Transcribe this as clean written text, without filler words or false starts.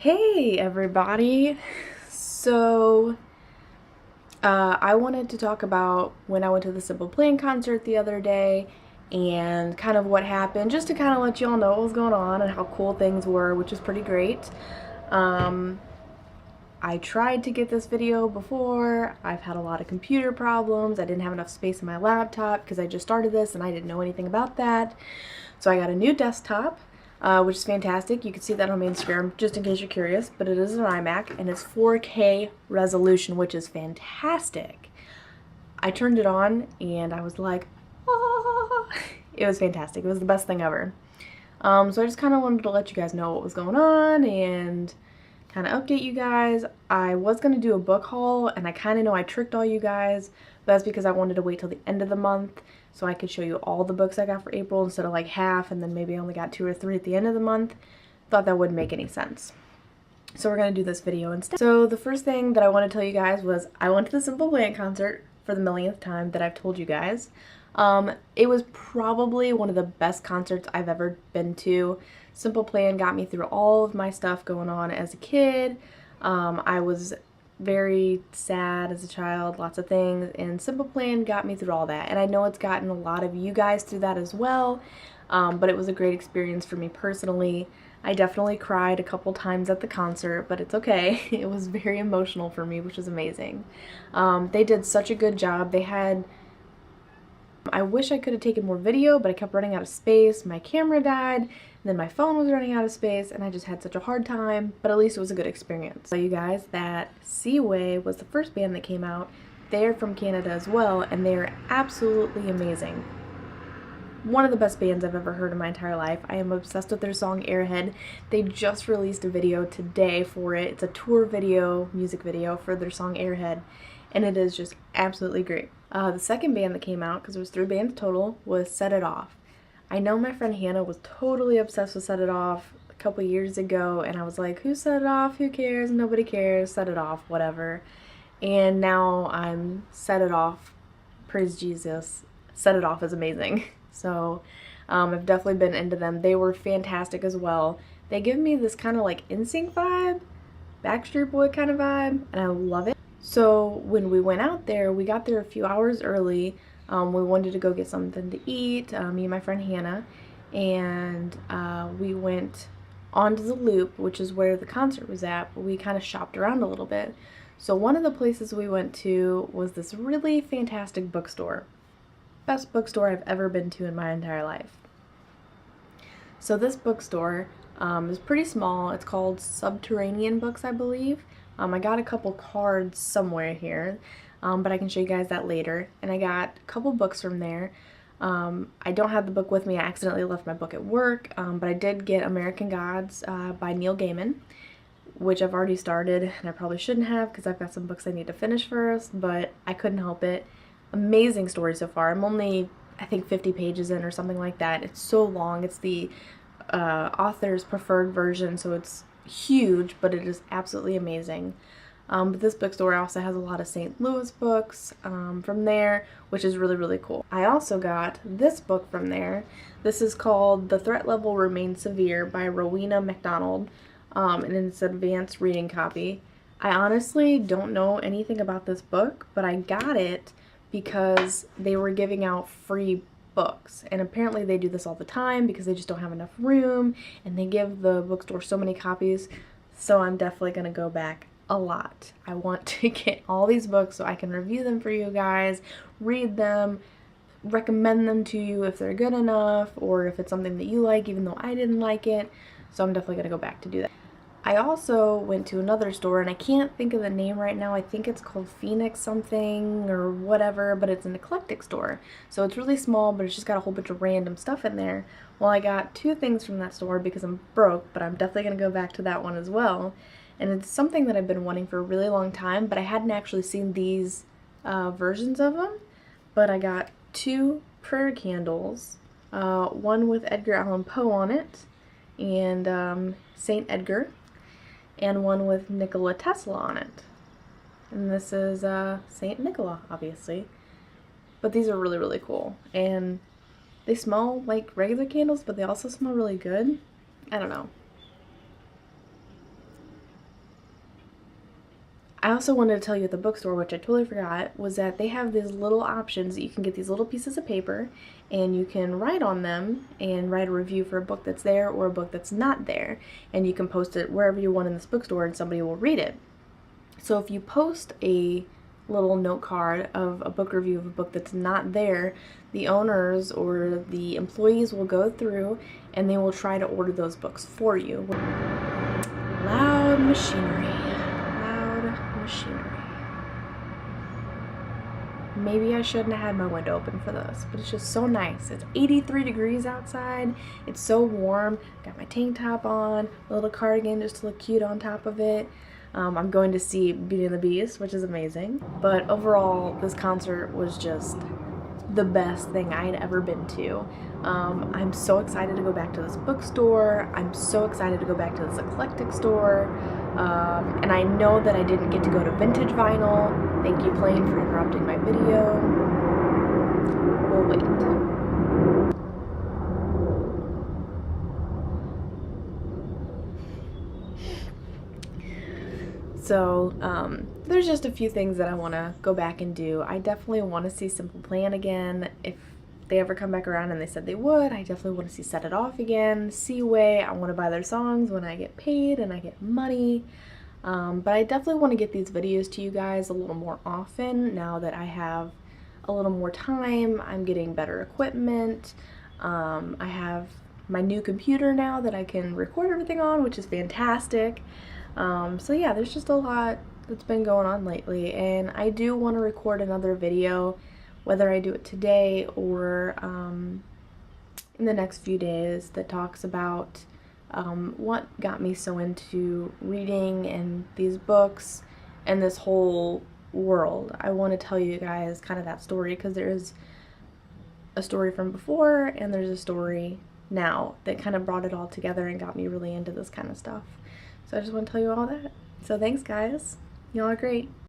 Hey everybody! So, I wanted to talk about when I went to the Simple Plan concert the other day and kind of what happened, just to kind of let you all know what was going on and how cool things were, which is pretty great. Um, I tried to get this video before. I've had a lot of computer problems. I didn't have enough space in my laptop because I just started this and I didn't know anything about that. So I got a new desktop, which is fantastic. You can see that on my Instagram just in case you're curious, but it is an iMac and it's 4K resolution, which is fantastic. I turned it on and I was like, ah! It was fantastic. It was the best thing ever. So I just kind of wanted to let you guys know what was going on and kind of update you guys. I was going to do a book haul, and I kind of know I tricked all you guys, but that's because I wanted to wait till the end of the month so I could show you all the books I got for April instead of like half, and then maybe I only got 2 or 3 at the end of the month. Thought that wouldn't make any sense. So we're going to do this video instead. So the first thing that I want to tell you guys was I went to the Simple Plan concert for the millionth time that I've told you guys. It was probably one of the best concerts I've ever been to. Simple Plan got me through all of my stuff going on as a kid. I was very sad as a child, lots of things, and Simple Plan got me through all that. And I know it's gotten a lot of you guys through that as well, but it was a great experience for me personally. I definitely cried a couple times at the concert, but it's okay. It was very emotional for me, which was amazing. They did such a good job. I wish I could have taken more video, but I kept running out of space. My camera died, and then my phone was running out of space, and I just had such a hard time, but at least it was a good experience. So you guys, that Seaway was the first band that came out. They're from Canada as well, and they're absolutely amazing. One of the best bands I've ever heard in my entire life. I am obsessed with their song Airhead. They just released a video today for it. It's a tour video, music video for their song Airhead, and it is just absolutely great. The second band that came out, because there was 3 bands total, was Set It Off. I know my friend Hannah was totally obsessed with Set It Off a couple years ago, and I was like, who Set It Off? Who cares? Nobody cares. Set It Off, whatever. And now I'm Set It Off. Praise Jesus. Set It Off is amazing. So I've definitely been into them. They were fantastic as well. They give me this kind of like NSYNC vibe, Backstreet Boy kind of vibe, and I love it. So when we went out there, we got there a few hours early. We wanted to go get something to eat, me and my friend Hannah, and we went onto the Loop, which is where the concert was at, but we kind of shopped around a little bit. So one of the places we went to was this really fantastic bookstore. Best bookstore I've ever been to in my entire life. So this bookstore is pretty small. It's called Subterranean Books, I believe. I got a couple cards somewhere here, but I can show you guys that later. And I got a couple books from there. I don't have the book with me. I accidentally left my book at work, but I did get American Gods by Neil Gaiman, which I've already started, and I probably shouldn't have because I've got some books I need to finish first, but I couldn't help it. Amazing story so far. I'm only, I think, 50 pages in or something like that. It's so long. It's the author's preferred version, so it's huge, but it is absolutely amazing. But this bookstore also has a lot of St. Louis books from there, which is really, really cool. I also got this book from there. This is called The Threat Level Remains Severe by Rowena McDonald, and it's an advanced reading copy. I honestly don't know anything about this book, but I got it because they were giving out free books, and apparently they do this all the time because they just don't have enough room, and they give the bookstore so many copies, so I'm definitely going to go back a lot. I want to get all these books so I can review them for you guys, read them, recommend them to you if they're good enough, or if it's something that you like even though I didn't like it, so I'm definitely going to go back to do that. I also went to another store, and I can't think of the name right now. I think it's called Phoenix something or whatever, but it's an eclectic store. So it's really small, but it's just got a whole bunch of random stuff in there. Well, I got 2 things from that store because I'm broke, but I'm definitely going to go back to that one as well. And it's something that I've been wanting for a really long time, but I hadn't actually seen these versions of them. But I got 2 prayer candles, one with Edgar Allan Poe on it, and St. Edgar, and one with Nikola Tesla on it. And this is St. Nicola, obviously. But these are really, really cool. And they smell like regular candles, but they also smell really good. I don't know. I also wanted to tell you at the bookstore, which I totally forgot, was that they have these little options that you can get these little pieces of paper and you can write on them and write a review for a book that's there or a book that's not there. And you can post it wherever you want in this bookstore and somebody will read it. So if you post a little note card of a book review of a book that's not there, the owners or the employees will go through and they will try to order those books for you. Loud machinery. Machinery. Maybe I shouldn't have had my window open for this, but it's just so nice. It's 83 degrees outside. It's so warm. Got my tank top on, a little cardigan just to look cute on top of it. I'm going to see Beauty and the Beast, which is amazing. But overall, this concert was just the best thing I had ever been to. I'm so excited to go back to this bookstore. I'm so excited to go back to this eclectic store. And I know that I didn't get to go to vintage vinyl. Thank you, Plane, for interrupting my video. We'll wait. So, there's just a few things that I want to go back and do. I definitely want to see Simple Plan again. If they ever come back around, and they said they would, I definitely want to see Set It Off again. Seaway, I want to buy their songs when I get paid and I get money. But I definitely want to get these videos to you guys a little more often now that I have a little more time. I'm getting better equipment. I have my new computer now that I can record everything on, which is fantastic. So yeah, there's just a lot that's been going on lately, and I do want to record another video, whether I do it today or in the next few days, that talks about what got me so into reading and these books and this whole world. I want to tell you guys kind of that story, because there is a story from before and there's a story now that kind of brought it all together and got me really into this kind of stuff. So I just want to tell you all that. So thanks, guys. Y'all are great.